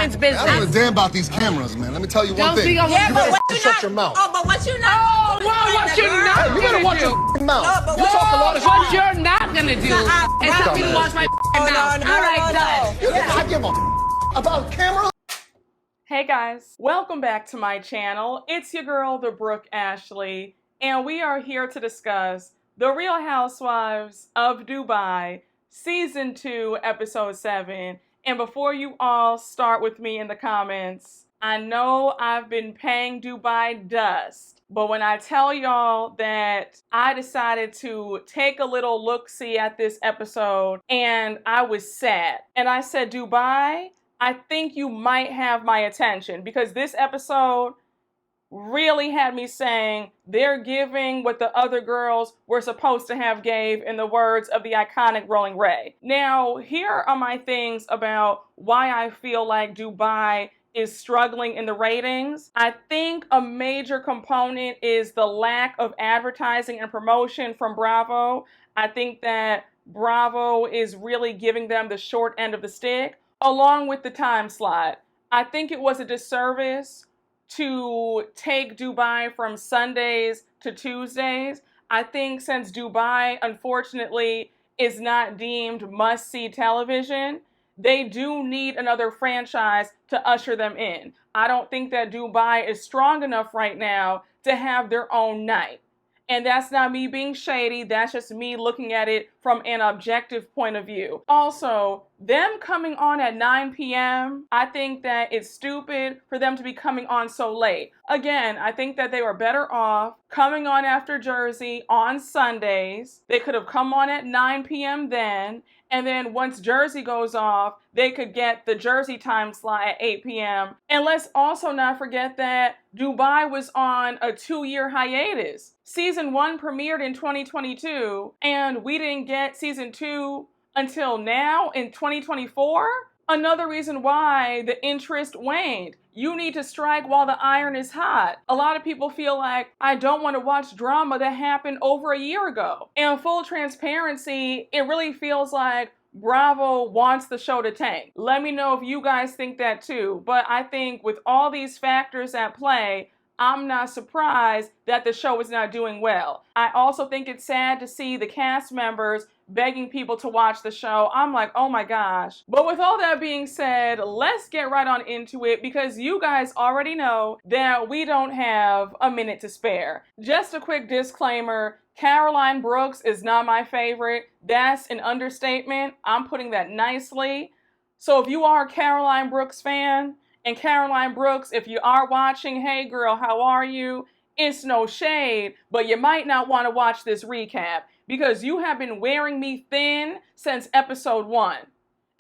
women's business. I don't give a damn about these cameras, man. Let me tell you one Don't thing. speak on You women's better shut your mouth. Oh, but what you not? Oh, well, what you not Hey, you better gonna watch do? your mouth. No, but You talk a lot of What shit. you're not gonna do is tell me to watch my mouth. All right, done. You think I give a about cameras? Hey guys, welcome back to my channel. It's your girl, the Brooke Ashley, and we are here to discuss The Real Housewives of Dubai, Season 2, Episode 7. And before you all start with me in the comments, I know I've been paying Dubai dust, but when I tell y'all that I decided to take a little look-see at this episode, and I was sad, and I said, Dubai, I think you might have my attention, because this episode really had me saying they're giving what the other girls were supposed to have gave, in the words of the iconic Rolling Ray. Now, here are my things about why I feel like Dubai is struggling in the ratings. I think a major component is the lack of advertising and promotion from Bravo. I think that Bravo is really giving them the short end of the stick, along with the time slot. I think it was a disservice to take Dubai from Sundays to Tuesdays. I think since Dubai, unfortunately, is not deemed must-see television, they do need another franchise to usher them in. I don't think that Dubai is strong enough right now to have their own night. And that's not me being shady, that's just me looking at it from an objective point of view. Also, them coming on at 9 p.m., I think that it's stupid for them to be coming on so late. Again, I think that they were better off coming on after Jersey on Sundays. They could have come on at 9 p.m. then, and then once Jersey goes off, they could get the Jersey time slot at 8 p.m. And let's also not forget that Dubai was on a 2-year hiatus. Season 1 premiered in 2022, and we didn't get Season 2 until now in 2024. Another reason why the interest waned. You need to strike while the iron is hot. A lot of people feel like, I don't want to watch drama that happened over a year ago. And full transparency, it really feels like Bravo wants the show to tank. Let me know if you guys think that too. But I think with all these factors at play, I'm not surprised that the show is not doing well. I also think it's sad to see the cast members begging people to watch the show. I'm like, oh my gosh. But with all that being said, let's get right on into it, because you guys already know that we don't have a minute to spare. Just a quick disclaimer, Caroline Brooks is not my favorite. That's an understatement. I'm putting that nicely. So if you are a Caroline Brooks fan, and Caroline Brooks, if you are watching, hey girl, how are you? It's no shade, but you might not want to watch this recap, because you have been wearing me thin since episode 1.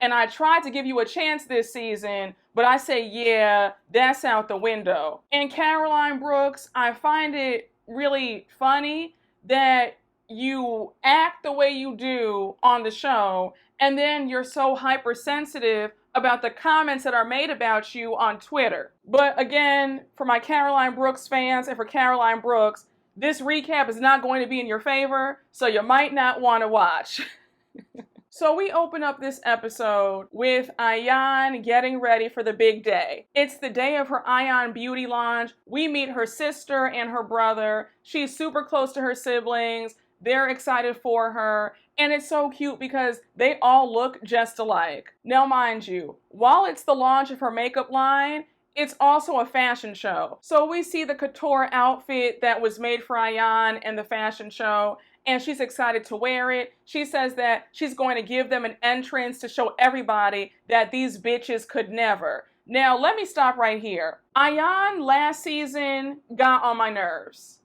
And I tried to give you a chance this season, but I say, yeah, that's out the window. And Caroline Brooks, I find it really funny that you act the way you do on the show, and then you're so hypersensitive about the comments that are made about you on Twitter. But again, for my Caroline Brooks fans and for Caroline Brooks, this recap is not going to be in your favor, so you might not want to watch. So we open up this episode with Ayan getting ready for the big day. It's the day of her Ayan beauty launch. We meet her sister and her brother. She's super close to her siblings. They're excited for her. And it's so cute because they all look just alike. Now, mind you, while it's the launch of her makeup line, it's also a fashion show. So we see the couture outfit that was made for Ayan in the fashion show, and she's excited to wear it. She says that she's going to give them an entrance to show everybody that these bitches could never. Now, let me stop right here. Ayan last season got on my nerves.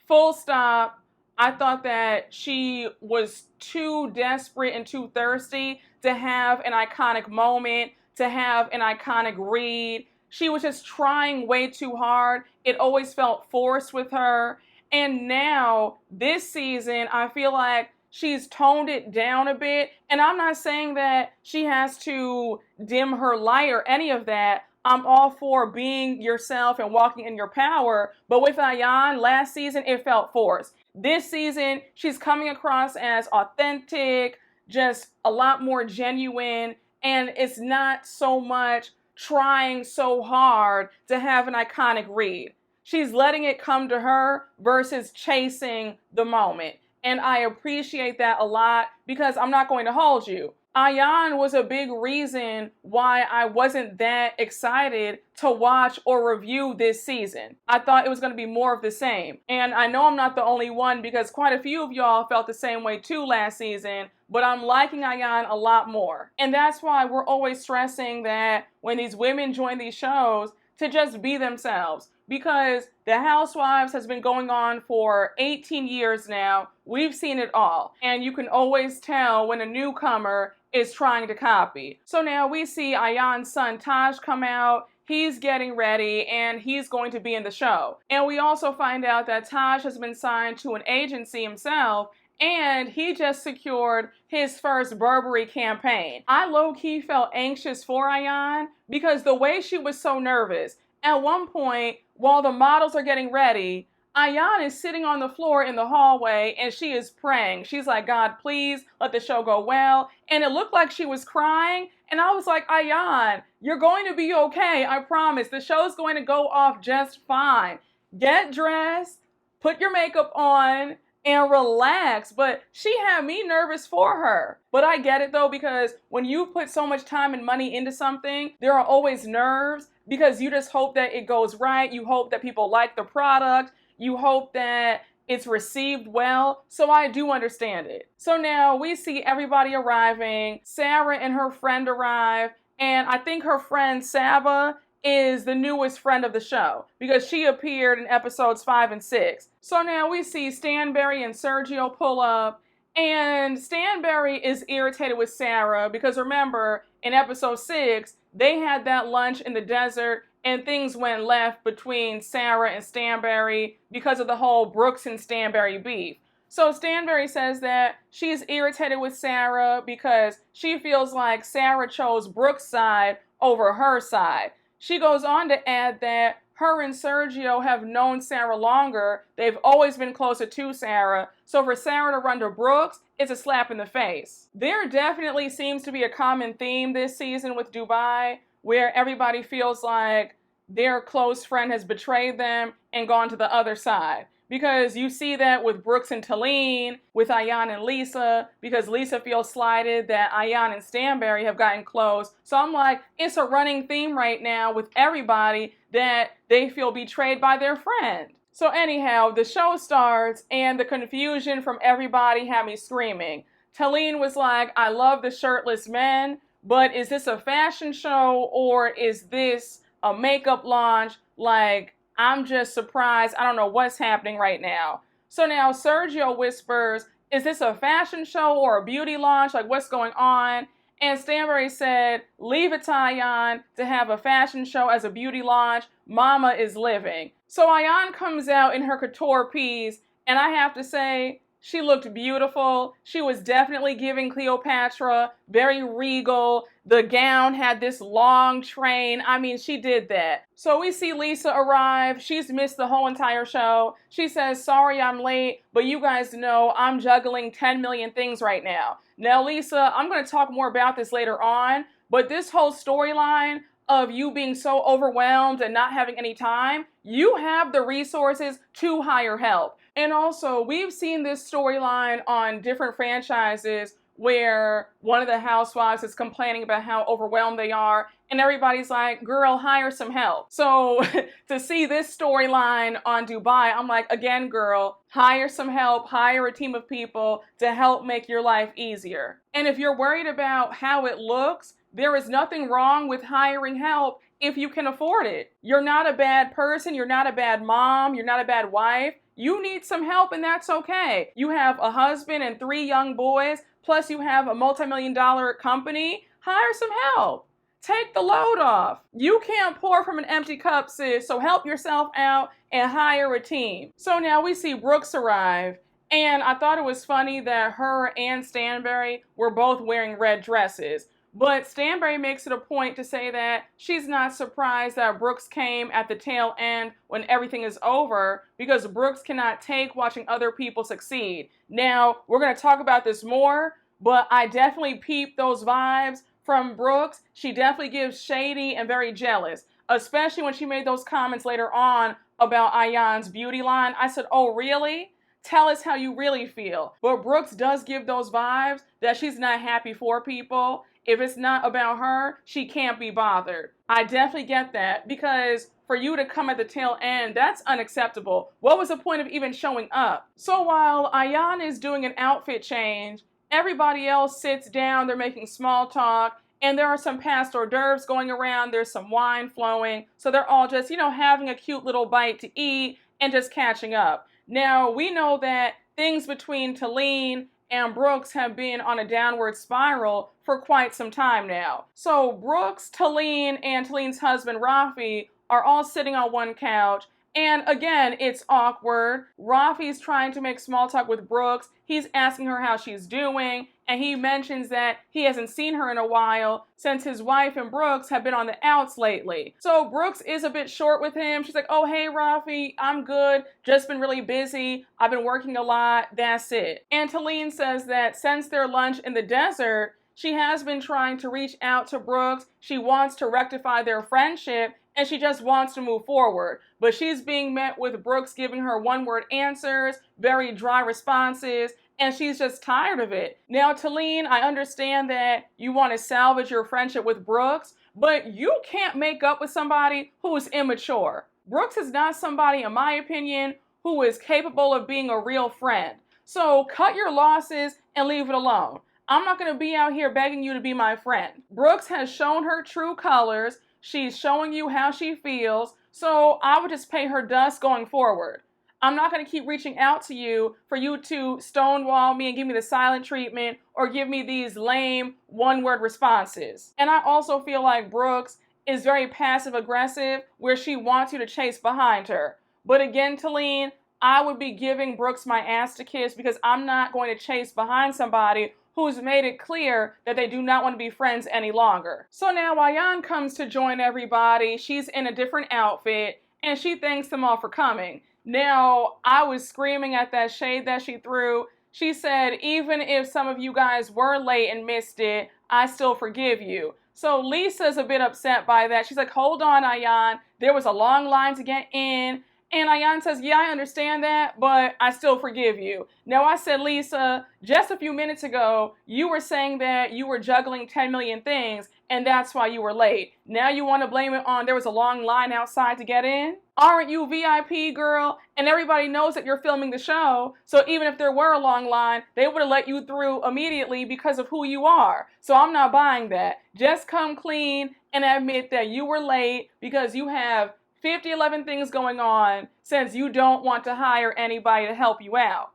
Full stop. I thought that she was too desperate and too thirsty to have an iconic moment, to have an iconic read. She was just trying way too hard. It always felt forced with her. And now, this season, I feel like she's toned it down a bit. And I'm not saying that she has to dim her light or any of that. I'm all for being yourself and walking in your power. But with Ayan, last season, it felt forced. This season, she's coming across as authentic, just a lot more genuine, and it's not so much trying so hard to have an iconic read. She's letting it come to her versus chasing the moment. And I appreciate that a lot because I'm not going to hold you. Ayan was a big reason why I wasn't that excited to watch or review this season. I thought it was going to be more of the same. And I know I'm not the only one because quite a few of y'all felt the same way too last season, but I'm liking Ayan a lot more. And that's why we're always stressing that when these women join these shows, to just be themselves. Because the Housewives has been going on for 18 years now. We've seen it all. And you can always tell when a newcomer is trying to copy. So now we see Ayan's son Taj come out. He's getting ready and he's going to be in the show. And we also find out that Taj has been signed to an agency himself and he just secured his first Burberry campaign. I low-key felt anxious for Ayan because the way she was so nervous. At one point, while the models are getting ready, Ayan is sitting on the floor in the hallway and she is praying. She's like, God, please let the show go well. And it looked like she was crying. And I was like, Ayan, you're going to be okay. I promise. The show's going to go off just fine. Get dressed, put your makeup on, and relax. But she had me nervous for her. But I get it though, because when you put so much time and money into something, there are always nerves because you just hope that it goes right. You hope that people like the product. You hope that it's received well. So I do understand it. So now we see everybody arriving. Sarah and her friend arrive. And I think her friend Saba is the newest friend of the show because she appeared in episodes 5 and 6. So now we see Stanbury and Sergio pull up, and Stanbury is irritated with Sarah because remember, in episode 6, they had that lunch in the desert and things went left between Sarah and Stanbury because of the whole Brooks and Stanbury beef. So Stanbury says that she's irritated with Sarah because she feels like Sarah chose Brooks' side over her side. She goes on to add that her and Sergio have known Sarah longer. They've always been closer to Sarah. So for Sarah to run to Brooks, it's a slap in the face. There definitely seems to be a common theme this season with Dubai, where everybody feels like their close friend has betrayed them and gone to the other side. Because you see that with Brooks and Taleen, with Ayan and Lesa, because Lesa feels slighted that Ayan and Stanbury have gotten close. So I'm like, it's a running theme right now with everybody that they feel betrayed by their friend. So anyhow, the show starts and the confusion from everybody had me screaming. Taleen was like, I love the shirtless men, but is this a fashion show or is this a makeup launch? Like, I'm just surprised. I don't know what's happening right now. So now Sergio whispers, is this a fashion show or a beauty launch? Like, what's going on? And Stanbury said, leave it to Ayan to have a fashion show as a beauty launch. Mama is living. So Ayan comes out in her couture piece, and I have to say, she looked beautiful. She was definitely giving Cleopatra, very regal. The gown had this long train. I mean, she did that. So we see Lesa arrive. She's missed the whole entire show. She says, sorry I'm late, but you guys know I'm juggling 10 million things right now. Now, Lesa, I'm going to talk more about this later on, but this whole storyline of you being so overwhelmed and not having any time, you have the resources to hire help. And also, we've seen this storyline on different franchises where one of the housewives is complaining about how overwhelmed they are, and everybody's like, girl, hire some help. So to see this storyline on Dubai, I'm like, again, girl, hire some help, hire a team of people to help make your life easier. And if you're worried about how it looks, there is nothing wrong with hiring help if you can afford it. You're not a bad person, you're not a bad mom, you're not a bad wife. You need some help and that's okay. You have a husband and 3 young boys, plus you have a multi-million-dollar company. Hire some help. Take the load off. You can't pour from an empty cup, sis, so help yourself out and hire a team. So now we see Brooks arrive, and I thought it was funny that her and Stanbury were both wearing red dresses. But Stanbury makes it a point to say that she's not surprised that Brooks came at the tail end when everything is over because Brooks cannot take watching other people succeed. Now, we're going to talk about this more, but I definitely peeped those vibes from Brooks, she definitely gives shady and very jealous, especially when she made those comments later on about Ayan's beauty line. I said, oh, really? Tell us how you really feel. But Brooks does give those vibes that she's not happy for people. If it's not about her, she can't be bothered. I definitely get that, because for you to come at the tail end, that's unacceptable. What was the point of even showing up? So while Ayan is doing an outfit change, everybody else sits down, they're making small talk, and there are some past hors d'oeuvres going around, there's some wine flowing, so they're all just, having a cute little bite to eat and just catching up. Now, we know that things between Taleen and Brooks have been on a downward spiral for quite some time now. So Brooks, Taleen, and Taleen's husband, Rafi, are all sitting on one couch. And again, it's awkward. Rafi's trying to make small talk with Brooks. He's asking her how she's doing. And he mentions that he hasn't seen her in a while since his wife and Brooks have been on the outs lately. So Brooks is a bit short with him. She's like, oh, hey, Rafi, I'm good. Just been really busy. I've been working a lot. That's it. And Taleen says that since their lunch in the desert, she has been trying to reach out to Brooks. She wants to rectify their friendship, and she just wants to move forward. But she's being met with Brooks giving her one-word answers, very dry responses, and she's just tired of it. Now, Taleen, I understand that you want to salvage your friendship with Brooks, but you can't make up with somebody who is immature. Brooks is not somebody, in my opinion, who is capable of being a real friend. So cut your losses and leave it alone. I'm not going to be out here begging you to be my friend. Brooks has shown her true colors. She's showing you how she feels. So I would just pay her dust going forward. I'm not going to keep reaching out to you for you to stonewall me and give me the silent treatment or give me these lame one-word responses. And I also feel like Brooks is very passive-aggressive where she wants you to chase behind her. But again, Taleen, I would be giving Brooks my ass to kiss, because I'm not going to chase behind somebody who's made it clear that they do not want to be friends any longer. So now Ayan comes to join everybody. She's in a different outfit, and she thanks them all for coming. Now, I was screaming at that shade that she threw. She said, even if some of you guys were late and missed it, I still forgive you. So Lesa's a bit upset by that. She's like, hold on, Ayan. There was a long line to get in. And Ayan says, yeah, I understand that, but I still forgive you. Now, I said, Lesa, just a few minutes ago, you were saying that you were juggling 10 million things, and that's why you were late. Now you want to blame it on there was a long line outside to get in? Aren't you VIP, girl? And everybody knows that you're filming the show, so even if there were a long line, they would have let you through immediately because of who you are. So I'm not buying that. Just come clean and admit that you were late because you have 11 things going on since you don't want to hire anybody to help you out.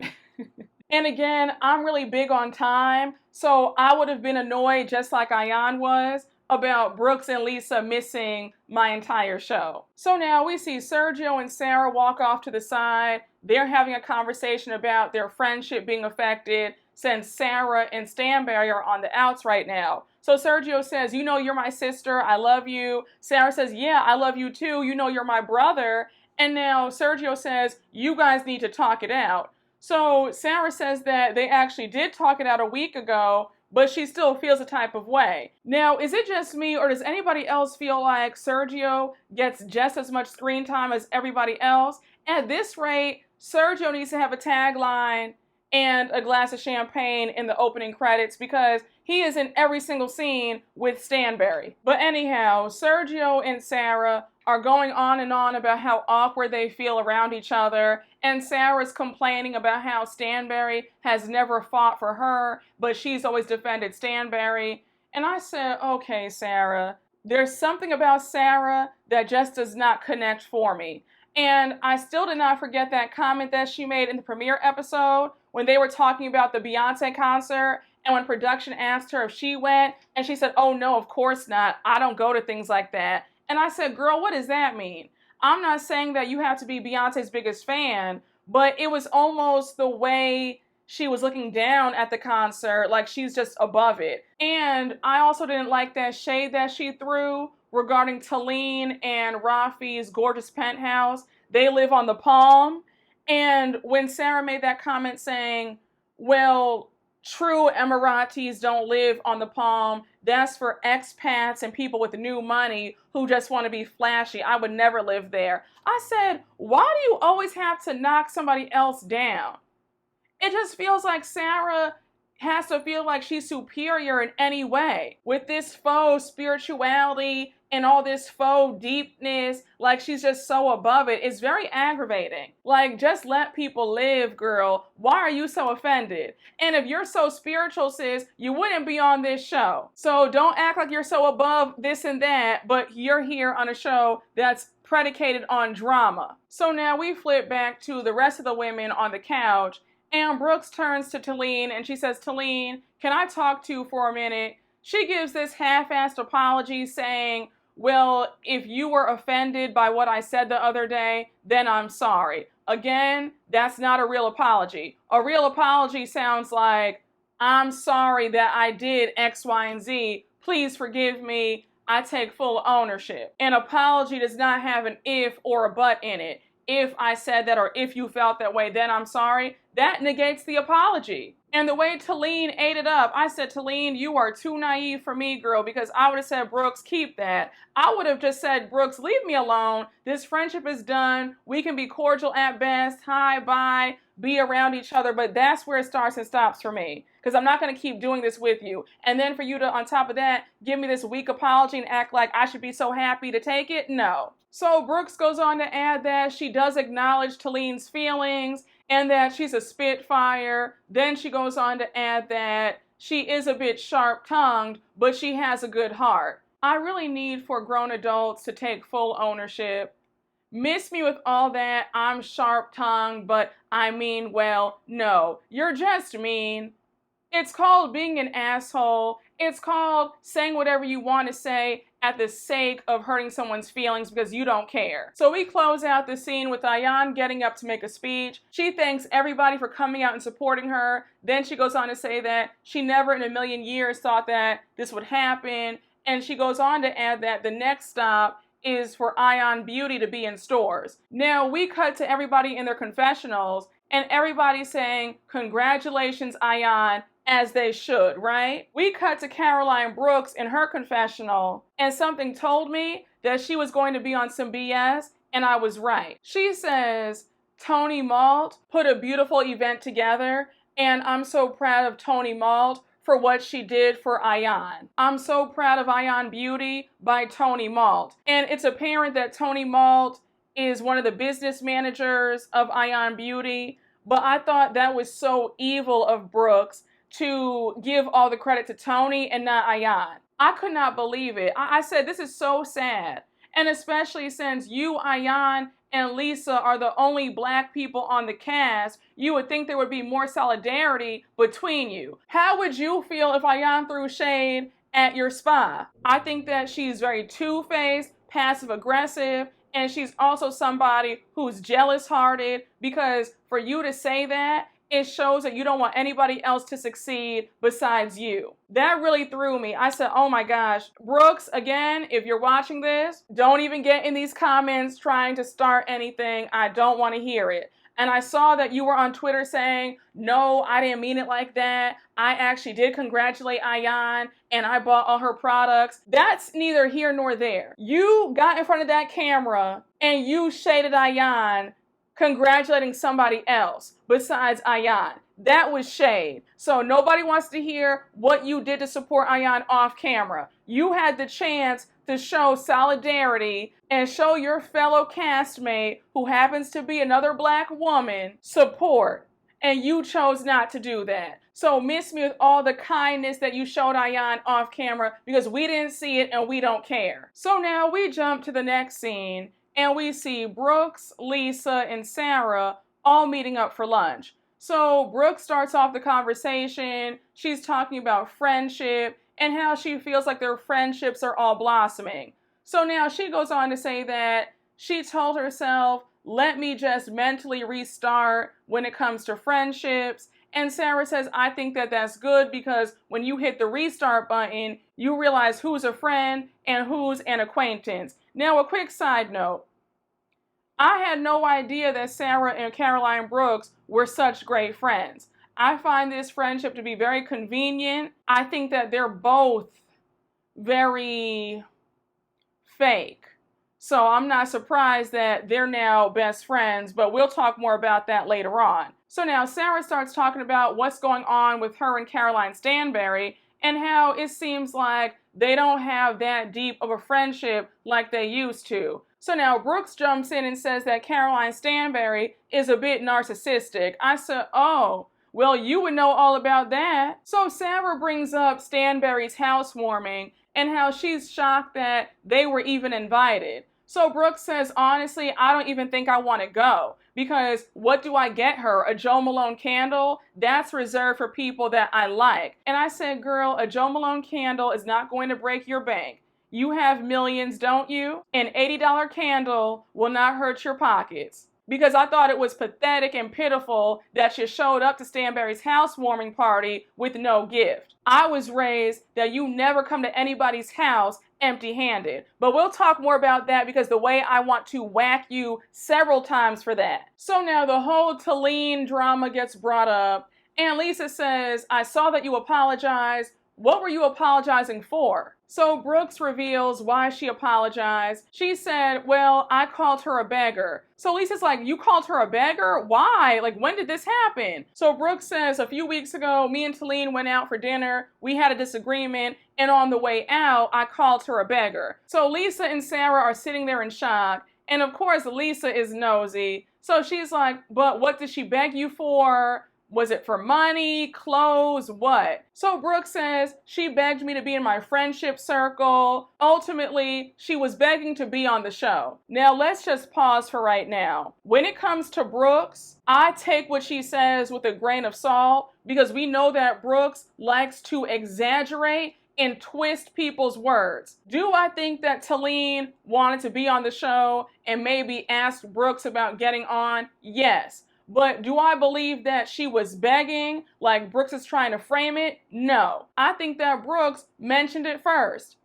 And again, I'm really big on time, so I would have been annoyed just like Ayan was about Brooks and Lesa missing my entire show. So now we see Sergio and Sarah walk off to the side. They're having a conversation about their friendship being affected since Sarah and Stanbury are on the outs right now. So Sergio says, you know you're my sister, I love you. Sarah says, yeah, I love you too, you know you're my brother. And now Sergio says, you guys need to talk it out. So Sarah says that they actually did talk it out a week ago, but she still feels a type of way. Now, is it just me, or does anybody else feel like Sergio gets just as much screen time as everybody else? At this rate, Sergio needs to have a tagline and a glass of champagne in the opening credits, because he is in every single scene with Stanbury. But anyhow, Sergio and Sarah are going on and on about how awkward they feel around each other, and Sarah's complaining about how Stanbury has never fought for her, but she's always defended Stanbury. And I said, okay, Sarah, there's something about Sarah that just does not connect for me. And I still did not forget that comment that she made in the premiere episode when they were talking about the Beyonce concert, and when production asked her if she went, and she said, oh no, of course not. I don't go to things like that. And I said, girl, what does that mean? I'm not saying that you have to be Beyonce's biggest fan, but it was almost the way she was looking down at the concert, like she's just above it. And I also didn't like that shade that she threw regarding Taleen and Rafi's gorgeous penthouse. They live on the Palm. And when Sarah made that comment saying, well, true Emiratis don't live on the Palm, that's for expats and people with new money who just want to be flashy. I would never live there. I said, why do you always have to knock somebody else down? It just feels like Sarah has to feel like she's superior in any way with this faux spirituality and all this faux deepness, like she's just so above it. It's very aggravating. Like, just let people live, girl. Why are you so offended? And if you're so spiritual, sis, you wouldn't be on this show. So don't act like you're so above this and that, but you're here on a show that's predicated on drama. So now we flip back to the rest of the women on the couch. And Brooks turns to Taleen and she says, Taleen, can I talk to you for a minute? She gives this half-assed apology saying, well, if you were offended by what I said the other day, then I'm sorry. Again, that's not a real apology. A real apology sounds like, I'm sorry that I did X, Y, and Z. Please forgive me. I take full ownership. An apology does not have an if or a but in it. If I said that or if you felt that way, then I'm sorry. That negates the apology. And the way Taleen ate it up, I said, Taleen, you are too naive for me, girl, because I would have said, Brooks, keep that. I would have just said, Brooks, leave me alone. This friendship is done. We can be cordial at best. Hi, bye, be around each other. But that's where it starts and stops for me, because I'm not going to keep doing this with you. And then for you to, on top of that, give me this weak apology and act like I should be so happy to take it? No. So Brooks goes on to add that she does acknowledge Taleen's feelings and that she's a spitfire. Then she goes on to add that she is a bit sharp-tongued, but she has a good heart. I really need for grown adults to take full ownership. Miss me with all that, I'm sharp-tongued, but I mean well. No, you're just mean. It's called being an asshole. It's called saying whatever you want to say at the sake of hurting someone's feelings because you don't care. So we close out the scene with Ayan getting up to make a speech. She thanks everybody for coming out and supporting her. Then she goes on to say that she never in a million years thought that this would happen. And she goes on to add that the next stop is for Ayan Beauty to be in stores. Now we cut to everybody in their confessionals and everybody saying, congratulations, Ayan, as they should, right? We cut to Caroline Brooks in her confessional, and something told me that she was going to be on some BS, and I was right. She says, Tony Malt put a beautiful event together, and I'm so proud of Tony Malt for what she did for Ayan. I'm so proud of Ayan Beauty by Tony Malt. And it's apparent that Tony Malt is one of the business managers of Ayan Beauty, but I thought that was so evil of Brooks to give all the credit to Tony and not Ayan. I could not believe it. I said, this is so sad. And especially since you, Ayan, and Lesa are the only black people on the cast, you would think there would be more solidarity between you. How would you feel if Ayan threw shade at your spa? I think that she's very two-faced, passive-aggressive, and she's also somebody who's jealous-hearted, because for you to say that, it shows that you don't want anybody else to succeed besides you. That really threw me. I said, oh my gosh. Brooks, again, if you're watching this, don't even get in these comments trying to start anything. I don't want to hear it. And I saw that you were on Twitter saying, no, I didn't mean it like that. I actually did congratulate Ayan and I bought all her products. That's neither here nor there. You got in front of that camera and you shaded Ayan congratulating somebody else besides Ayan. That was shade. So nobody wants to hear what you did to support Ayan off camera. You had the chance to show solidarity and show your fellow castmate, who happens to be another black woman, support. And you chose not to do that. So miss me with all the kindness that you showed Ayan off camera, because we didn't see it and we don't care. So now we jump to the next scene and we see Brooks, Lesa, and Sarah all meeting up for lunch. So Brooks starts off the conversation. She's talking about friendship and how she feels like their friendships are all blossoming. So now she goes on to say that she told herself, let me just mentally restart when it comes to friendships. And Sarah says, I think that that's good, because when you hit the restart button, you realize who's a friend and who's an acquaintance. Now, a quick side note. I had no idea that Sarah and Caroline Brooks were such great friends. I find this friendship to be very convenient. I think that they're both very fake. So I'm not surprised that they're now best friends, but we'll talk more about that later on. So now Sarah starts talking about what's going on with her and Caroline Stanbury and how it seems like they don't have that deep of a friendship like they used to. So now Brooks jumps in and says that Caroline Stanbury is a bit narcissistic. I said, oh, well, you would know all about that. So Sarah brings up Stanbury's housewarming and how she's shocked that they were even invited. So Brooks says, honestly, I don't even think I want to go because what do I get her? A Jo Malone candle? That's reserved for people that I like. And I said, girl, a Jo Malone candle is not going to break your bank. You have millions, don't you? An $80 candle will not hurt your pockets. Because I thought it was pathetic and pitiful that she showed up to Stanbury's housewarming party with no gift. I was raised that you never come to anybody's house empty-handed. But we'll talk more about that because the way I want to whack you several times for that. So now the whole Taleen drama gets brought up and Lesa says, I saw that you apologized. What were you apologizing for? So Brooks reveals why she apologized. She said, well, I called her a beggar. So Lisa's like, you called her a beggar? Why? Like, when did this happen? So Brooks says, a few weeks ago, me and Taleen went out for dinner. We had a disagreement. And on the way out, I called her a beggar. So Lesa and Sarah are sitting there in shock. And of course, Lesa is nosy. So she's like, but what did she beg you for? Was it for money, clothes, what? So Brooks says, she begged me to be in my friendship circle. Ultimately, she was begging to be on the show. Now, let's just pause for right now. When it comes to Brooks, I take what she says with a grain of salt because we know that Brooks likes to exaggerate and twist people's words. Do I think that Taleen wanted to be on the show and maybe asked Brooks about getting on? Yes. But do I believe that she was begging like Brooks is trying to frame it? No. I think that Brooks mentioned it first.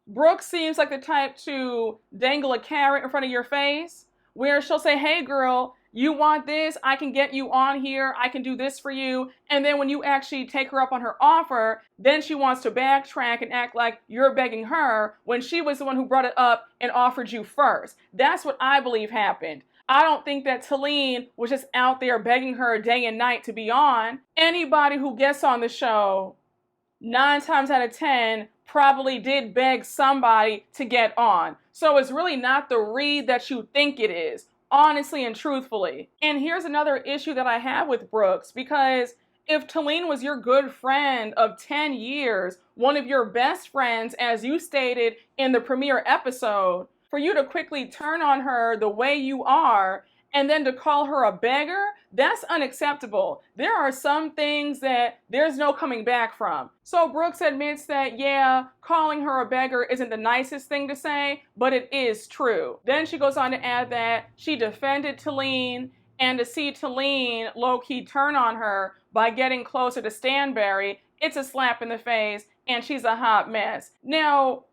Brooks seems like the type to dangle a carrot in front of your face where she'll say, hey girl, you want this? I can get you on here. I can do this for you. And then when you actually take her up on her offer, then she wants to backtrack and act like you're begging her when she was the one who brought it up and offered you first. That's what I believe happened. I don't think that Taleen was just out there begging her day and night to be on. Anybody who gets on the show, 9 times out of 10, probably did beg somebody to get on. So it's really not the read that you think it is, honestly and truthfully. And here's another issue that I have with Brooks, because if Taleen was your good friend of 10 years, one of your best friends, as you stated in the premiere episode, for you to quickly turn on her the way you are and then to call her a beggar, that's unacceptable. There are some things that there's no coming back from. So Brooks admits that, yeah, calling her a beggar isn't the nicest thing to say, but it is true. Then she goes on to add that she defended Taleen, and to see Taleen low-key turn on her by getting closer to Stanbury, it's a slap in the face, and she's a hot mess. Now,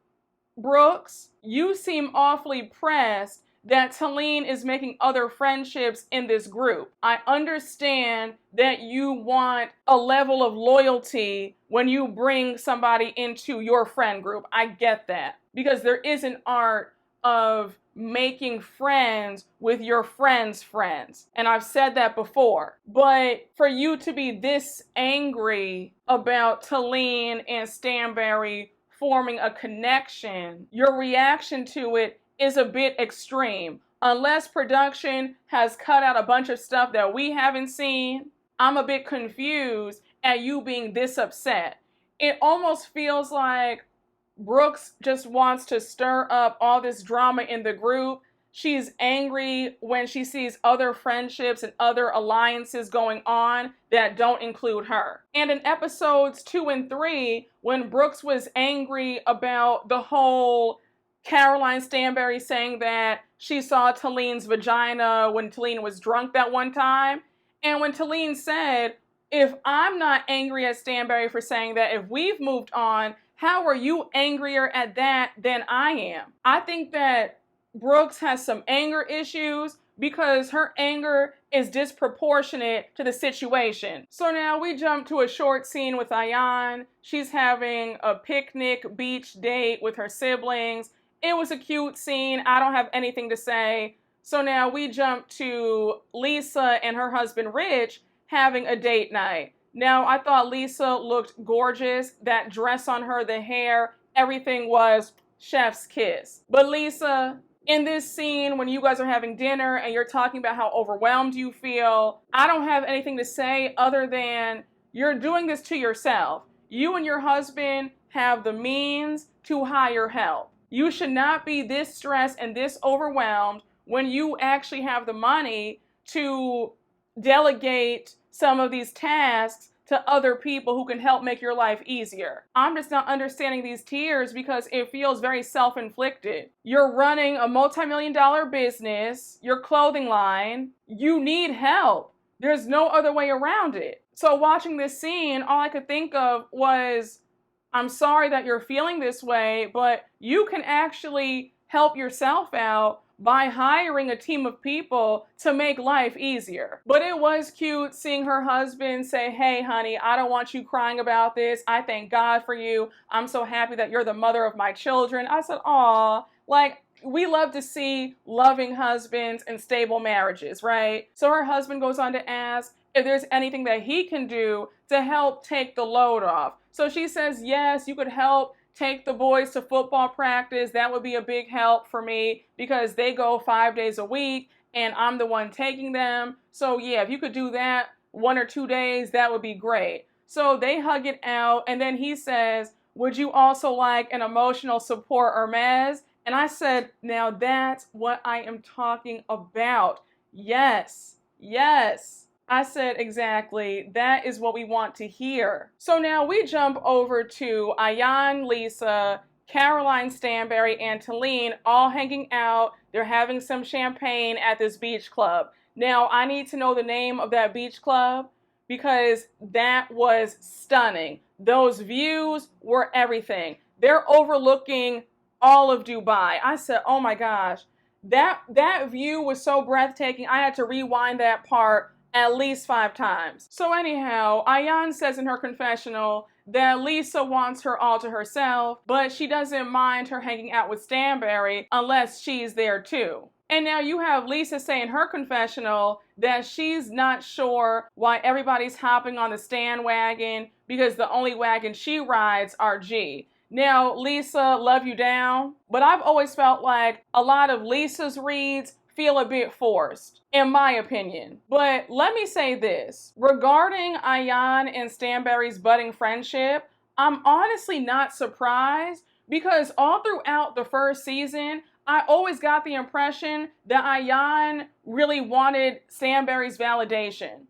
Brooks, you seem awfully pressed that Taleen is making other friendships in this group. I understand that you want a level of loyalty when you bring somebody into your friend group. I get that. Because there is an art of making friends with your friends' friends. And I've said that before. But for you to be this angry about Taleen and Stanbury forming a connection, your reaction to it is a bit extreme. Unless production has cut out a bunch of stuff that we haven't seen, I'm a bit confused at you being this upset. It almost feels like Brooks just wants to stir up all this drama in the group. She's angry when she sees other friendships and other alliances going on that don't include her. And in episodes 2 and 3, when Brooks was angry about the whole Caroline Stanbury saying that she saw Taleen's vagina when Taleen was drunk that one time, and when Taleen said, if I'm not angry at Stanbury for saying that, if we've moved on, how are you angrier at that than I am? I think that Brooks has some anger issues, because her anger is disproportionate to the situation. So now we jump to a short scene with Ayan. She's having a picnic beach date with her siblings. It was a cute scene. I don't have anything to say. So now we jump to Lesa and her husband Rich having a date night. Now I thought Lesa looked gorgeous. That dress on her, the hair, everything was chef's kiss. But Lesa, in this scene, when you guys are having dinner and you're talking about how overwhelmed you feel, I don't have anything to say other than you're doing this to yourself. You and your husband have the means to hire help. You should not be this stressed and this overwhelmed when you actually have the money to delegate some of these tasks to other people who can help make your life easier. I'm just not understanding these tears because it feels very self-inflicted. You're running a multi-million-dollar business, your clothing line. You need help. There's no other way around it. So watching this scene, all I could think of was, I'm sorry that you're feeling this way, but you can actually help yourself out by hiring a team of people to make life easier. But it was cute seeing her husband say, hey, honey, I don't want you crying about this. I thank God for you. I'm so happy that you're the mother of my children. I said, aw, like, we love to see loving husbands and stable marriages, right? So her husband goes on to ask if there's anything that he can do to help take the load off. So she says, yes, you could help take the boys to football practice. That would be a big help for me because they go 5 days a week and I'm the one taking them. So yeah, if you could do that 1 or 2 days, that would be great. So they hug it out and then he says, would you also like an emotional support amends? And I said, now that's what I am talking about. Yes, yes. I said, exactly, that is what we want to hear. So now we jump over to Ayan, Lesa, Caroline, Stanbury, and Taleen all hanging out. They're having some champagne at this beach club. Now, I need to know the name of that beach club because that was stunning. Those views were everything. They're overlooking all of Dubai. I said, oh my gosh, that view was so breathtaking. I had to rewind that part at least 5 times. So anyhow, Ayan says in her confessional that Lesa wants her all to herself, but she doesn't mind her hanging out with Stanbury unless she's there too. And now you have Lesa say in her confessional that she's not sure why everybody's hopping on the Stan wagon because the only wagon she rides are G. Now, Lesa, love you down, but I've always felt like a lot of Lesa's reads feel a bit forced, in my opinion. But let me say this. Regarding Ayan and Stanbury's budding friendship, I'm honestly not surprised because all throughout the first season, I always got the impression that Ayan really wanted Stanbury's validation.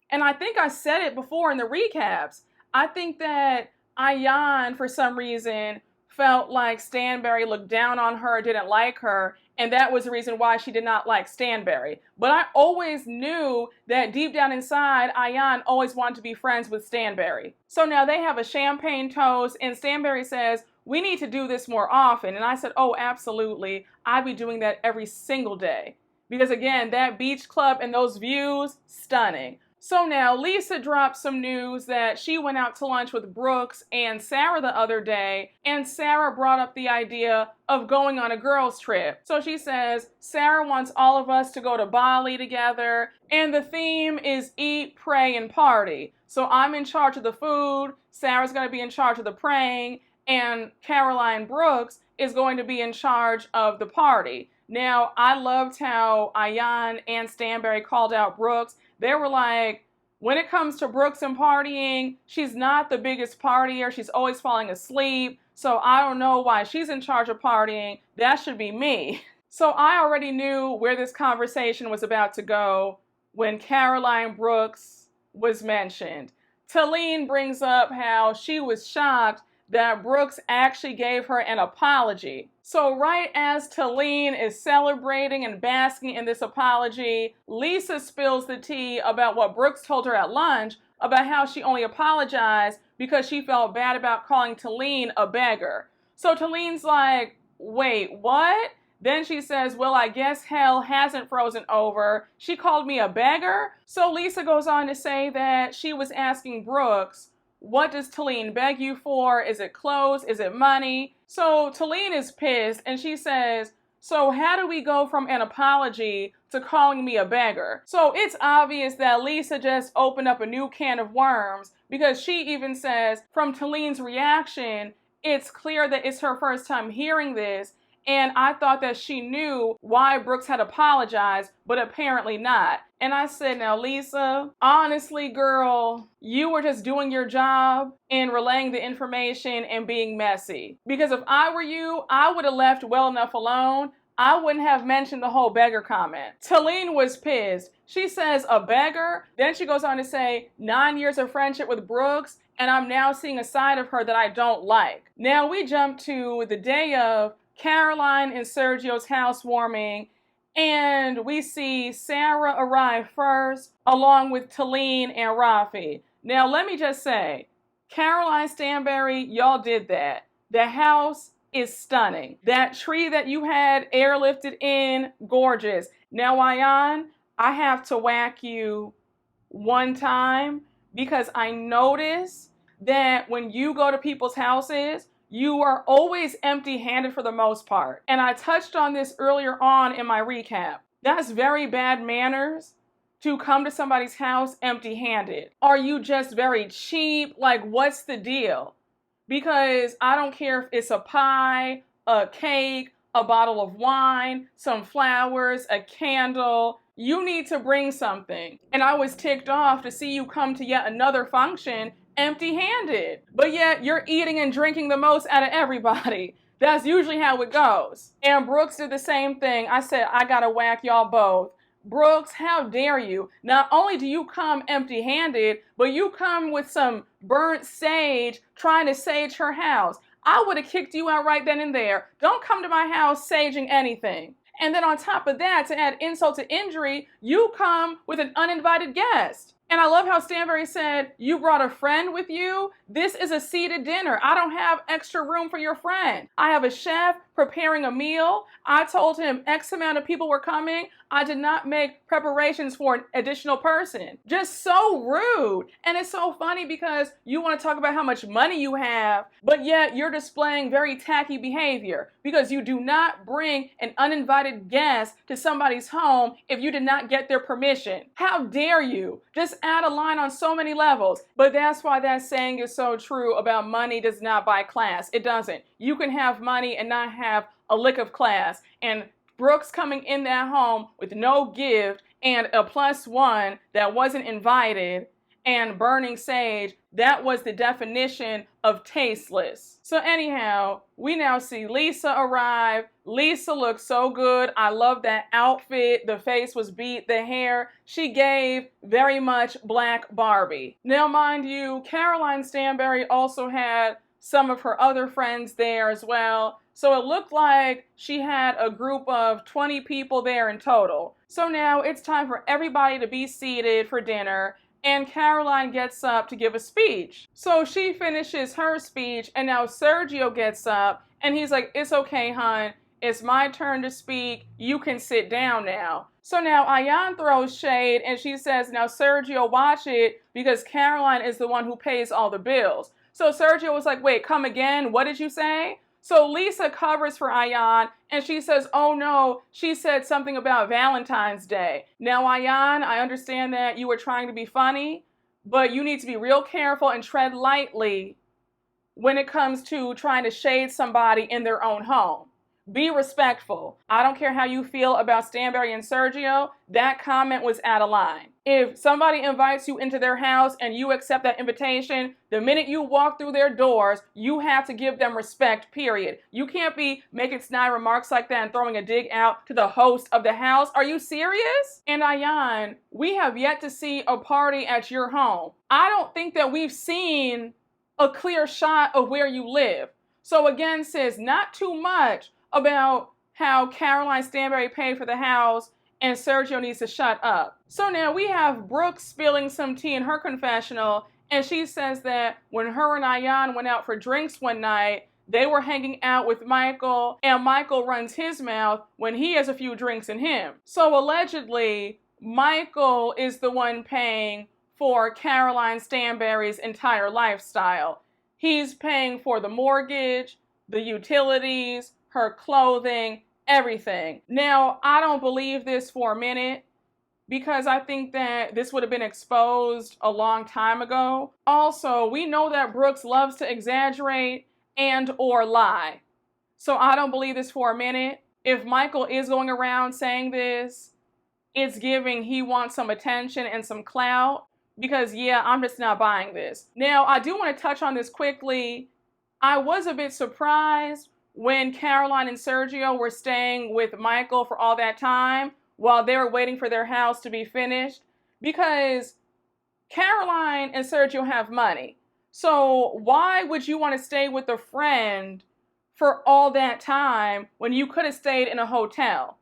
And I think I said it before in the recaps. I think that Ayan, for some reason, felt like Stanbury looked down on her, didn't like her, and that was the reason why she did not like Stanbury. But I always knew that deep down inside, Ayan always wanted to be friends with Stanbury. So now they have a champagne toast, and Stanbury says, we need to do this more often. And I said, oh, absolutely. I'd be doing that every single day. Because again, that beach club and those views, stunning. So now Lesa dropped some news that she went out to lunch with Brooks and Sarah the other day, and Sarah brought up the idea of going on a girls' trip. So she says, Sarah wants all of us to go to Bali together, and the theme is eat, pray, and party. So I'm in charge of the food, Sarah's going to be in charge of the praying, and Caroline Brooks is going to be in charge of the party. Now, I loved how Ayan and Stanbury called out Brooks. They were like, when it comes to Brooks and partying, she's not the biggest partier. She's always falling asleep. So I don't know why she's in charge of partying. That should be me. So I already knew where this conversation was about to go when Caroline Brooks was mentioned. Taleen brings up how she was shocked that Brooks actually gave her an apology. So right as Taleen is celebrating and basking in this apology, Lesa spills the tea about what Brooks told her at lunch about how she only apologized because she felt bad about calling Taleen a beggar. So Taleen's like, wait, what? Then she says, well, I guess hell hasn't frozen over. She called me a beggar. So Lesa goes on to say that she was asking Brooks, what does Taleen beg you for? Is it clothes? Is it money? So Taleen is pissed and she says, so how do we go from an apology to calling me a beggar? So it's obvious that Lesa just opened up a new can of worms, because she even says from Taleen's reaction, it's clear that it's her first time hearing this. And I thought that she knew why Brooks had apologized, but apparently not. And I said, now, Lesa, honestly, girl, you were just doing your job and relaying the information and being messy. Because if I were you, I would have left well enough alone. I wouldn't have mentioned the whole beggar comment. Taleen was pissed. She says, a beggar? Then she goes on to say, 9 years of friendship with Brooks, and I'm now seeing a side of her that I don't like. Now we jump to the day of Caroline and Sergio's housewarming, and we see Sarah arrive first, along with Taleen and Rafi. Now, let me just say, Caroline, Stanbury, y'all did that. The house is stunning. That tree that you had airlifted in, gorgeous. Now, Ayan, I have to whack you one time, because I notice that when you go to people's houses, you are always empty-handed for the most part. And I touched on this earlier on in my recap. That's very bad manners to come to somebody's house empty-handed. Are you just very cheap? Like, what's the deal? Because I don't care if it's a pie, a cake, a bottle of wine, some flowers, a candle. You need to bring something. And I was ticked off to see you come to yet another function empty-handed, but yet you're eating and drinking the most out of everybody. That's usually how it goes. And Brooks did the same thing. I said, I gotta whack y'all both. Brooks, how dare you? Not only do you come empty-handed, but you come with some burnt sage trying to sage her house. I would have kicked you out right then and there. Don't come to my house saging anything. And then on top of that, to add insult to injury, you come with an uninvited guest. And I love how Stanbury said, you brought a friend with you? This is a seated dinner. I don't have extra room for your friend. I have a chef preparing a meal. I told him X amount of people were coming. I did not make preparations for an additional person. Just so rude. And it's so funny because you want to talk about how much money you have, but yet you're displaying very tacky behavior because you do not bring an uninvited guest to somebody's home if you did not get their permission. How dare you? Just add a line on so many levels. But that's why that saying is so true about money does not buy class. It doesn't. You can have money and not have a lick of class. And Brooks coming in that home with no gift and a +1 that wasn't invited and burning sage, that was the definition of tasteless. So anyhow, we now see Lesa arrive. Lesa looks so good. I love that outfit. The face was beat, the hair. She gave very much Black Barbie. Now, mind you, Caroline Stanbury also had some of her other friends there as well. So it looked like she had a group of 20 people there in total. So now it's time for everybody to be seated for dinner, and Caroline gets up to give a speech. So she finishes her speech, and now Sergio gets up, and he's like, it's okay, hon. It's my turn to speak. You can sit down now. So now Ayan throws shade, and she says, now Sergio, watch it, because Caroline is the one who pays all the bills. So Sergio was like, wait, come again? What did you say? So Lesa covers for Ayan, and she says, oh no, she said something about Valentine's Day. Now, Ayan, I understand that you were trying to be funny, but you need to be real careful and tread lightly when it comes to trying to shade somebody in their own home. Be respectful. I don't care how you feel about Stanbury and Sergio. That comment was out of line. If somebody invites you into their house and you accept that invitation, the minute you walk through their doors, you have to give them respect, period. You can't be making snide remarks like that and throwing a dig out to the host of the house. Are you serious? And Ayan, we have yet to see a party at your home. I don't think that we've seen a clear shot of where you live. So again, sis, not too much about how Caroline Stanbury paid for the house and Sergio needs to shut up. So now we have Brooks spilling some tea in her confessional, and she says that when her and Ayan went out for drinks one night, they were hanging out with Michael, and Michael runs his mouth when he has a few drinks in him. So allegedly, Michael is the one paying for Caroline Stanbury's entire lifestyle. He's paying for the mortgage, the utilities, her clothing, everything. Now, I don't believe this for a minute, because I think that this would have been exposed a long time ago. Also, we know that Brooks loves to exaggerate and or lie. So I don't believe this for a minute. If Michael is going around saying this, it's giving he wants some attention and some clout, because yeah, I'm just not buying this. Now, I do want to touch on this quickly. I was a bit surprised when Caroline and Sergio were staying with Michael for all that time while they were waiting for their house to be finished, because Caroline and Sergio have money. So why would you want to stay with a friend for all that time when you could have stayed in a hotel?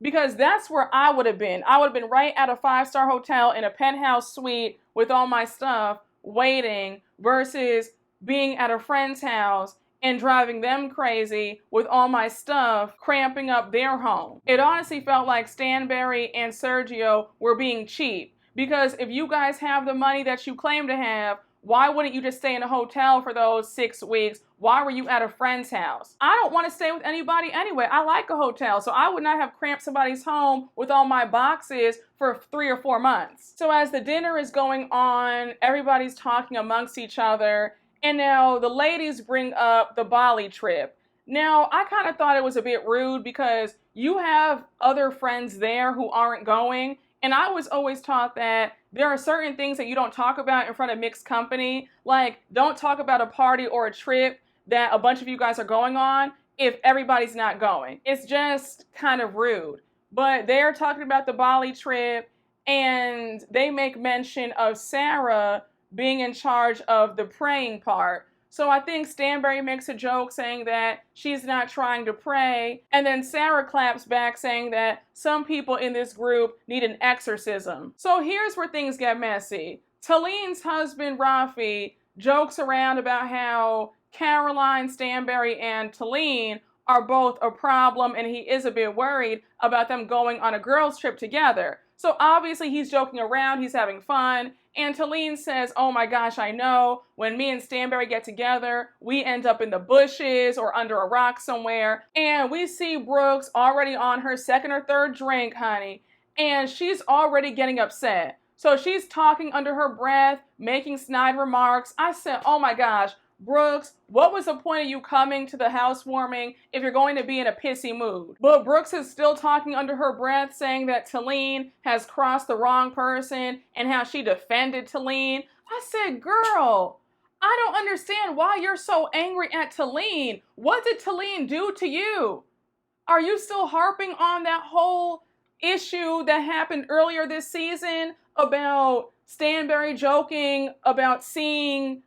Because that's where I would have been. I would have been right at a 5-star hotel in a penthouse suite with all my stuff waiting, versus being at a friend's house and driving them crazy with all my stuff, cramping up their home. It honestly felt like Stanbury and Sergio were being cheap, because if you guys have the money that you claim to have, why wouldn't you just stay in a hotel for those 6 weeks? Why were you at a friend's house? I don't want to stay with anybody anyway. I like a hotel, so I would not have cramped somebody's home with all my boxes for 3 or 4 months. So as the dinner is going on, everybody's talking amongst each other, and now the ladies bring up the Bali trip. Now, I kind of thought it was a bit rude, because you have other friends there who aren't going, and I was always taught that there are certain things that you don't talk about in front of mixed company. Like, don't talk about a party or a trip that a bunch of you guys are going on if everybody's not going. It's just kind of rude. But they're talking about the Bali trip, and they make mention of Sarah being in charge of the praying part. So I think Stanbury makes a joke saying that she's not trying to pray, and then Sarah claps back saying that some people in this group need an exorcism. So here's where things get messy. Taleen's husband, Rafi, jokes around about how Caroline, Stanbury, and Taleen are both a problem, and he is a bit worried about them going on a girls' trip together. So obviously he's joking around, he's having fun, and Taleen says, oh my gosh, I know, when me and Stanbury get together, we end up in the bushes or under a rock somewhere. And we see Brooks already on her 2nd or 3rd drink, honey, and she's already getting upset. So she's talking under her breath, making snide remarks. I said, oh my gosh, Brooks, what was the point of you coming to the housewarming if you're going to be in a pissy mood? But Brooks is still talking under her breath, saying that Taleen has crossed the wrong person and how she defended Taleen. I said, girl, I don't understand why you're so angry at Taleen. What did Taleen do to you? Are you still harping on that whole issue that happened earlier this season about Stanbury joking about seeing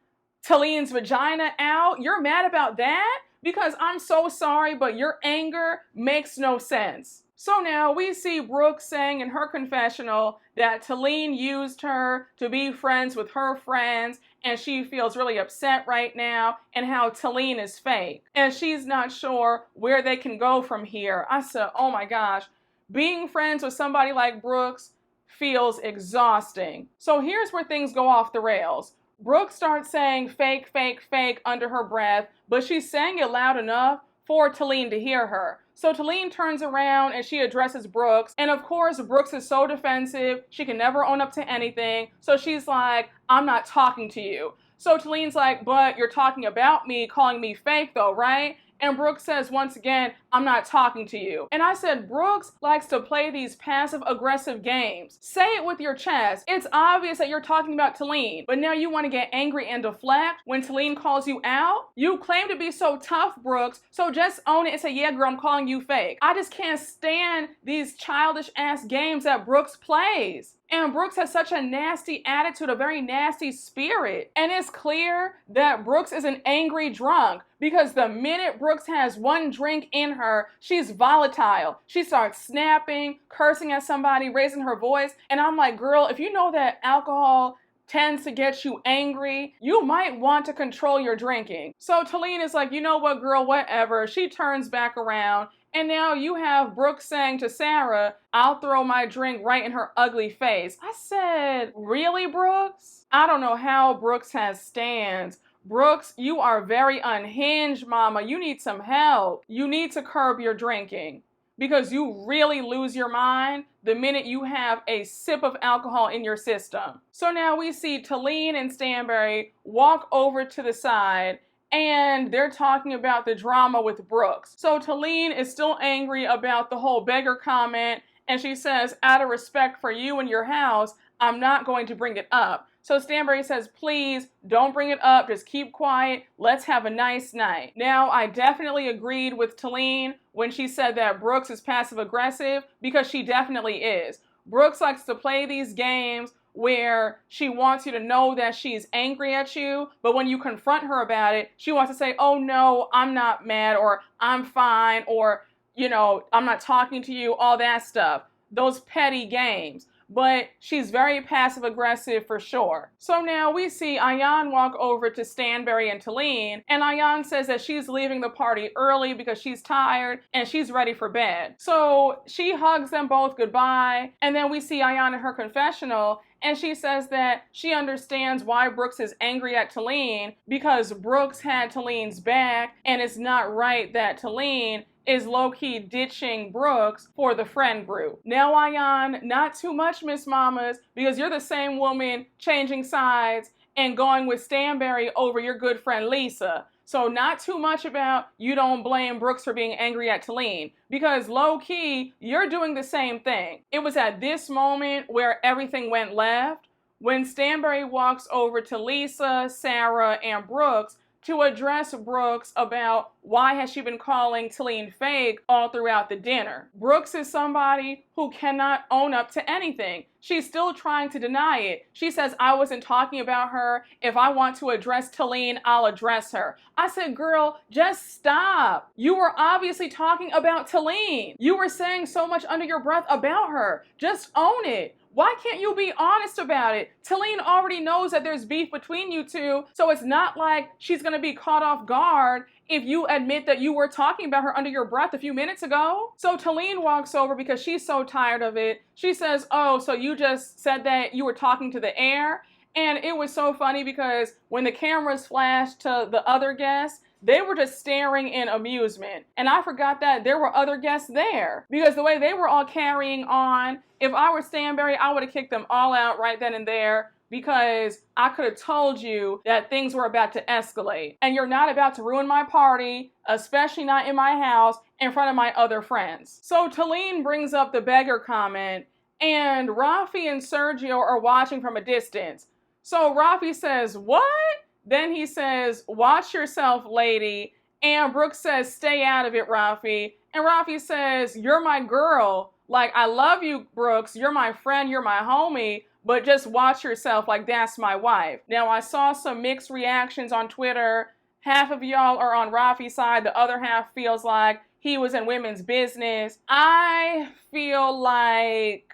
Taleen's vagina out? You're mad about that? Because I'm so sorry, but your anger makes no sense. So now we see Brooke saying in her confessional that Taleen used her to be friends with her friends, and she feels really upset right now, and how Taleen is fake, and she's not sure where they can go from here. I said, oh my gosh, being friends with somebody like Brooks feels exhausting. So here's where things go off the rails. Brooke starts saying fake, fake, fake under her breath, but she's saying it loud enough for Taleen to hear her. So Taleen turns around and she addresses Brooks, and of course Brooks is so defensive, she can never own up to anything, so she's like, I'm not talking to you. So Taleen's like, but you're talking about me, calling me fake though, right? And Brooks says once again, I'm not talking to you. And I said, Brooks likes to play these passive-aggressive games. Say it with your chest. It's obvious that you're talking about Taleen, but now you want to get angry and deflect when Taleen calls you out? You claim to be so tough, Brooks, so just own it and say, yeah, girl, I'm calling you fake. I just can't stand these childish-ass games that Brooks plays. And Brooks has such a nasty attitude, a very nasty spirit. And it's clear that Brooks is an angry drunk, because the minute Brooks has one drink in her, she's volatile. She starts snapping, cursing at somebody, raising her voice. And I'm like, girl, if you know that alcohol tends to get you angry, you might want to control your drinking. So Taleen is like, you know what, girl, whatever. She turns back around, and now you have Brooks saying to Sarah, I'll throw my drink right in her ugly face. I said, really, Brooks? I don't know how Brooks has stands. Brooks, you are very unhinged, mama. You need some help. You need to curb your drinking, because you really lose your mind the minute you have a sip of alcohol in your system. So now we see Taleen and Stanbury walk over to the side, and they're talking about the drama with Brooks. So Taleen is still angry about the whole beggar comment, and she says, out of respect for you and your house, I'm not going to bring it up. So Stanbury says, please don't bring it up. Just keep quiet. Let's have a nice night. Now, I definitely agreed with Taleen when she said that Brooks is passive aggressive, because she definitely is. Brooks likes to play these games where she wants you to know that she's angry at you, but when you confront her about it, she wants to say, oh no, I'm not mad, or I'm fine, or, you know, I'm not talking to you, all that stuff. Those petty games. But she's very passive aggressive for sure. So now we see Ayan walk over to Stanbury and Taleen, and Ayan says that she's leaving the party early because she's tired and she's ready for bed. So she hugs them both goodbye, and then we see Ayan in her confessional, and she says that she understands why Brooks is angry at Taleen, because Brooks had Taleen's back, and it's not right that Taleen is low-key ditching Brooks for the friend group. Now, Ayan, not too much, Miss Mamas, because you're the same woman changing sides and going with Stanbury over your good friend Lesa. So not too much about you don't blame Brooks for being angry at Taleen, because low-key, you're doing the same thing. It was at this moment where everything went left, when Stanbury walks over to Lesa, Sarah, and Brooks to address Brooks about why has she been calling Taleen fake all throughout the dinner. Brooks is somebody who cannot own up to anything. She's still trying to deny it. She says, I wasn't talking about her. If I want to address Taleen, I'll address her. I said, girl, just stop. You were obviously talking about Taleen. You were saying so much under your breath about her. Just own it. Why can't you be honest about it? Taleen already knows that there's beef between you two, so it's not like she's gonna be caught off guard if you admit that you were talking about her under your breath a few minutes ago. So Taleen walks over because she's so tired of it. She says, oh, so you just said that you were talking to the air? And it was so funny because when the cameras flashed to the other guests, they were just staring in amusement. And I forgot that there were other guests there, because the way they were all carrying on, if I were Stanbury, I would have kicked them all out right then and there, because I could have told you that things were about to escalate. And you're not about to ruin my party, especially not in my house, in front of my other friends. So Taleen brings up the beggar comment, and Rafi and Sergio are watching from a distance. So Rafi says, what? Then he says, watch yourself, lady. And Brooks says, stay out of it, Rafi. And Rafi says, you're my girl. Like, I love you, Brooks. You're my friend. You're my homie. But just watch yourself. Like, that's my wife. Now, I saw some mixed reactions on Twitter. Half of y'all are on Rafi's side. The other half feels like he was in women's business. I feel like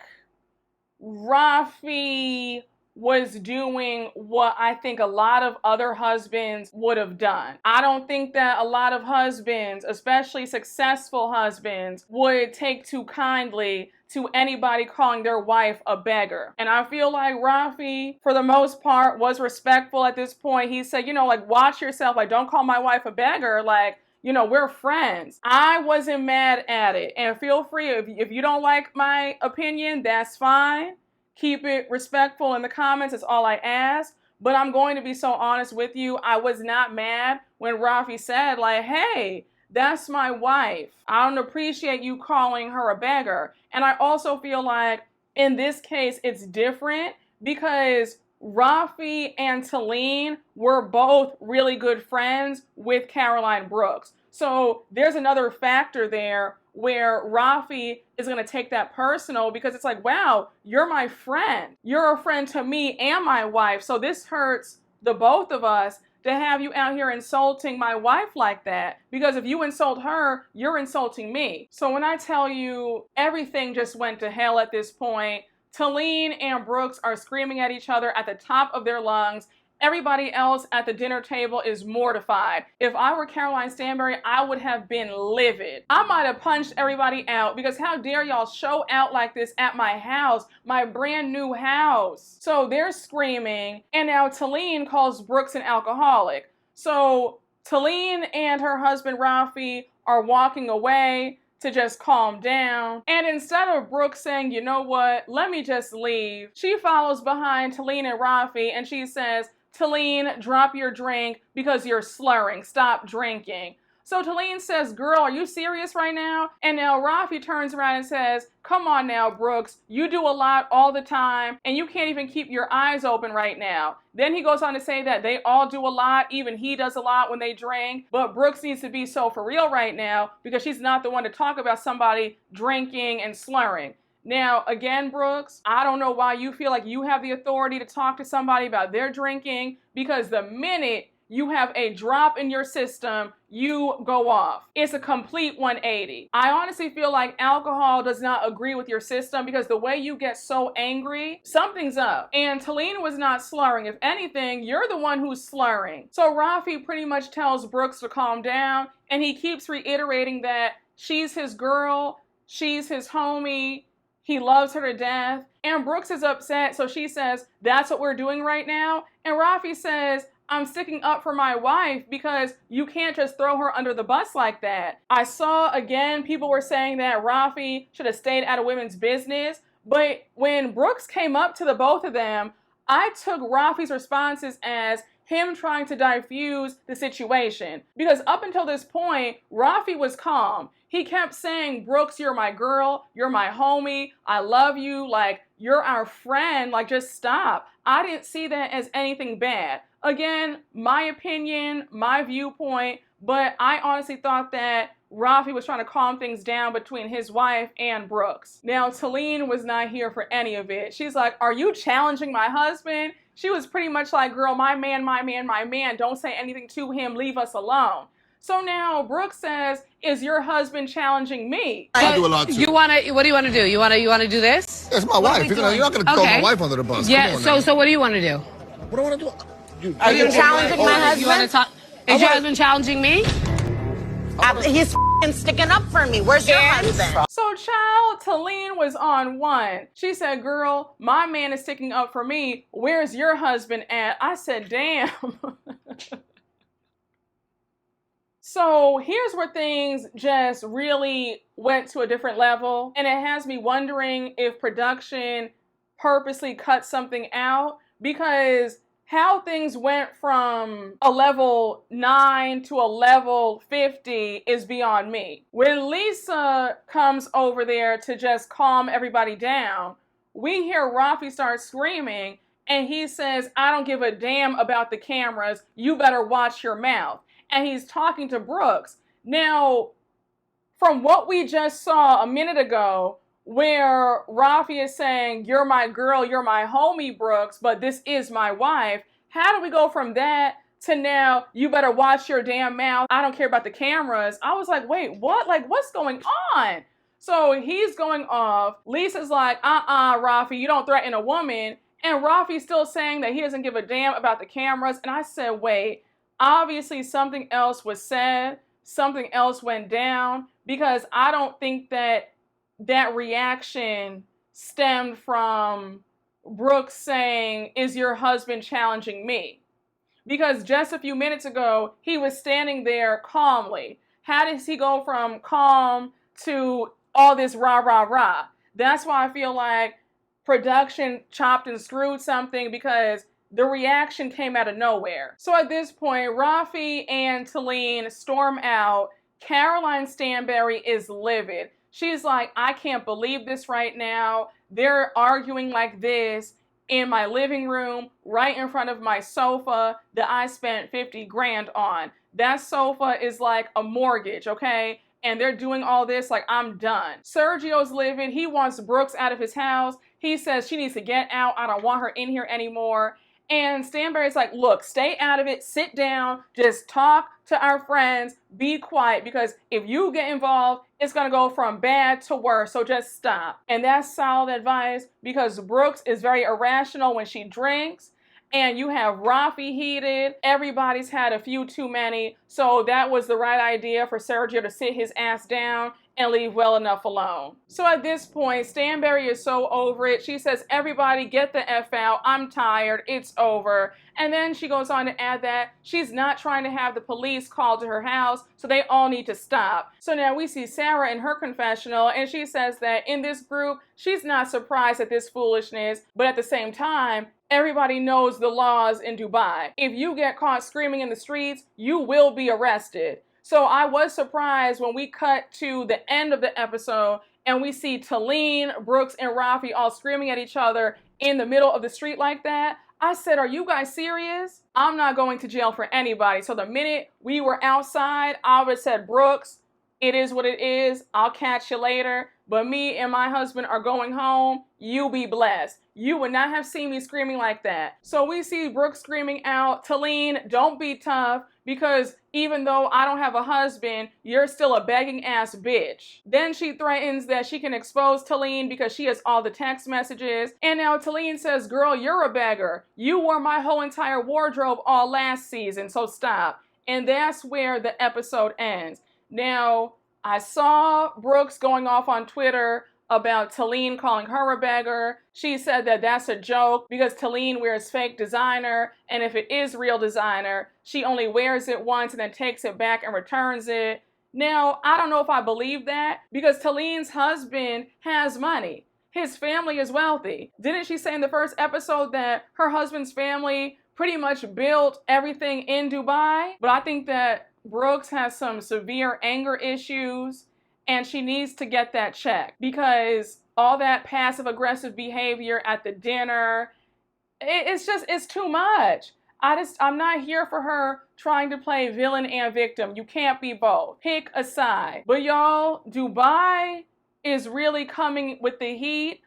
Rafi was doing what I think a lot of other husbands would have done. I don't think that a lot of husbands, especially successful husbands, would take too kindly to anybody calling their wife a beggar. And I feel like Rafi, for the most part, was respectful at this point. He said, you know, like, watch yourself. Like, don't call my wife a beggar. Like, you know, we're friends. I wasn't mad at it. And feel free, if you don't like my opinion, that's fine. Keep it respectful in the comments. It's all I ask. But I'm going to be so honest with you. I was not mad when Rafi said, like, hey, that's my wife. I don't appreciate you calling her a beggar. And I also feel like in this case, it's different because Rafi and Taleen were both really good friends with Caroline Brooks. So there's another factor there where Rafi is going to take that personal, because it's like, wow, you're my friend. You're a friend to me and my wife. So this hurts the both of us to have you out here insulting my wife like that. Because if you insult her, you're insulting me. So when I tell you everything just went to hell at this point, Taleen and Brooks are screaming at each other at the top of their lungs. Everybody else at the dinner table is mortified. If I were Caroline Stanbury, I would have been livid. I might have punched everybody out because how dare y'all show out like this at my house, my brand new house. So they're screaming, and now Taleen calls Brooks an alcoholic. So Taleen and her husband Rafi are walking away to just calm down. And instead of Brooks saying, you know what, let me just leave, she follows behind Taleen and Rafi and she says, Taleen, drop your drink because you're slurring. Stop drinking. So Taleen says, girl, are you serious right now? And now Rafi turns around and says, come on now, Brooks. You do a lot all the time and you can't even keep your eyes open right now. Then he goes on to say that they all do a lot. Even he does a lot when they drink. But Brooks needs to be so for real right now because she's not the one to talk about somebody drinking and slurring. Now, again, Brooks, I don't know why you feel like you have the authority to talk to somebody about their drinking, because the minute you have a drop in your system, you go off. It's a complete 180. I honestly feel like alcohol does not agree with your system because the way you get so angry, something's up. And Taleen was not slurring. If anything, you're the one who's slurring. So Rafi pretty much tells Brooks to calm down, and he keeps reiterating that she's his girl, she's his homie, he loves her to death. And Brooks is upset, so she says, that's what we're doing right now. And Rafi says, I'm sticking up for my wife because you can't just throw her under the bus like that. I saw, again, people were saying that Rafi should have stayed out of women's business. But when Brooks came up to the both of them, I took Rafi's responses as him trying to diffuse the situation. Because up until this point, Rafi was calm. He kept saying, Brooks, you're my girl, you're my homie, I love you, like, you're our friend, like, just stop. I didn't see that as anything bad. Again, my opinion, my viewpoint, but I honestly thought that Rafi was trying to calm things down between his wife and Brooks. Now, Taleen was not here for any of it. She's like, are you challenging my husband? She was pretty much like, girl, my man, my man, my man, don't say anything to him, leave us alone. So now Brooks says, is your husband challenging me? I do a lot too. What do you want to do? You want to do this? It's my wife. You're not going to throw my wife under the bus. Yeah, so what do you want to do? What do I want to do? Are you challenging my husband? You want to talk? Is your husband challenging me? He's sticking up for me. Where's your husband? So child, Taleen was on one. She said, girl, my man is sticking up for me. Where's your husband at? I said, damn. So here's where things just really went to a different level. And it has me wondering if production purposely cut something out, because how things went from a level 9 to a level 50 is beyond me. When Lesa comes over there to just calm everybody down, we hear Rafi start screaming and he says, I don't give a damn about the cameras. You better watch your mouth. And he's talking to Brooks. Now, from what we just saw a minute ago, where Rafi is saying, you're my girl, you're my homie, Brooks, but this is my wife. How do we go from that to now, you better watch your damn mouth, I don't care about the cameras? I was like, wait, what? Like, what's going on? So he's going off. Lisa's like, Rafi, you don't threaten a woman. And Rafi's still saying that he doesn't give a damn about the cameras. And I said, wait, obviously something else was said, something else went down, because I don't think that that reaction stemmed from Brooks saying, is your husband challenging me? Because just a few minutes ago, he was standing there calmly. How does he go from calm to all this rah, rah, rah? That's why I feel like production chopped and screwed something, because the reaction came out of nowhere. So at this point, Rafi and Taleen storm out. Caroline Stanbury is livid. She's like, I can't believe this right now. They're arguing like this in my living room, right in front of my sofa that I spent 50 grand on. That sofa is like a mortgage, okay? And they're doing all this like I'm done. Sergio's livid. He wants Brooks out of his house. He says she needs to get out. I don't want her in here anymore. And Stanbury's like, look, stay out of it, sit down, just talk to our friends, be quiet, because if you get involved, it's gonna go from bad to worse, so just stop. And that's solid advice, because Brooks is very irrational when she drinks, and you have Rafi heated, everybody's had a few too many, so that was the right idea for Sergio to sit his ass down and leave well enough alone. So at this point, Stanbury is so over it. She says, everybody get the F out. I'm tired. It's over. And then she goes on to add that she's not trying to have the police called to her house, so they all need to stop. So now we see Sarah in her confessional, and she says that in this group, she's not surprised at this foolishness, but at the same time, everybody knows the laws in Dubai. If you get caught screaming in the streets, you will be arrested. So I was surprised when we cut to the end of the episode and we see Taleen, Brooks, and Rafi all screaming at each other in the middle of the street like that. I said, are you guys serious? I'm not going to jail for anybody. So the minute we were outside, I would have said, Brooks, it is what it is. I'll catch you later. But me and my husband are going home. You be blessed. You would not have seen me screaming like that. So we see Brooke screaming out, Taleen, don't be tough, because even though I don't have a husband, you're still a begging ass bitch. Then she threatens that she can expose Taleen because she has all the text messages. And now Taleen says, girl, you're a beggar. You wore my whole entire wardrobe all last season, so stop. And that's where the episode ends. Now, I saw Brooks going off on Twitter about Taleen calling her a beggar. She said that that's a joke because Taleen wears fake designer, and if it is real designer, she only wears it once and then takes it back and returns it. Now, I don't know if I believe that because Taleen's husband has money. His family is wealthy. Didn't she say in the first episode that her husband's family pretty much built everything in Dubai? But I think that Brooks has some severe anger issues, and she needs to get that checked because all that passive-aggressive behavior at the dinner, it's too much. I'm not here for her trying to play villain and victim. You can't be both. Pick a side. But y'all, Dubai is really coming with the heat.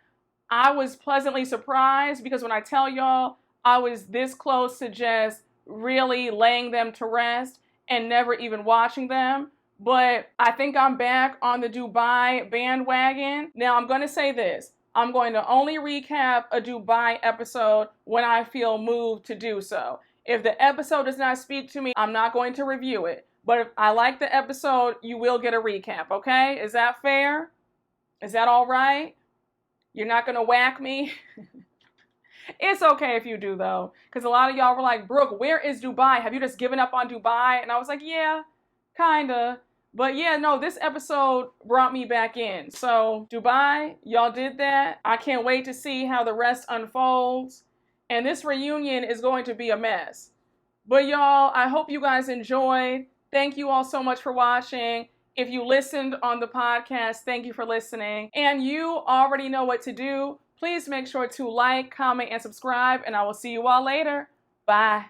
I was pleasantly surprised because when I tell y'all I was this close to just really laying them to rest and never even watching them. But I think I'm back on the Dubai bandwagon. Now, I'm going to say this. I'm going to only recap a Dubai episode when I feel moved to do so. If the episode does not speak to me, I'm not going to review it. But if I like the episode, you will get a recap, okay? Is that fair? Is that all right? You're not going to whack me? It's okay if you do, though. Because a lot of y'all were like, Brooke, where is Dubai? Have you just given up on Dubai? And I was like, yeah, kinda. But yeah, no, this episode brought me back in. So Dubai, y'all did that. I can't wait to see how the rest unfolds. And this reunion is going to be a mess. But y'all, I hope you guys enjoyed. Thank you all so much for watching. If you listened on the podcast, thank you for listening. And you already know what to do. Please make sure to like, comment, and subscribe. And I will see you all later. Bye.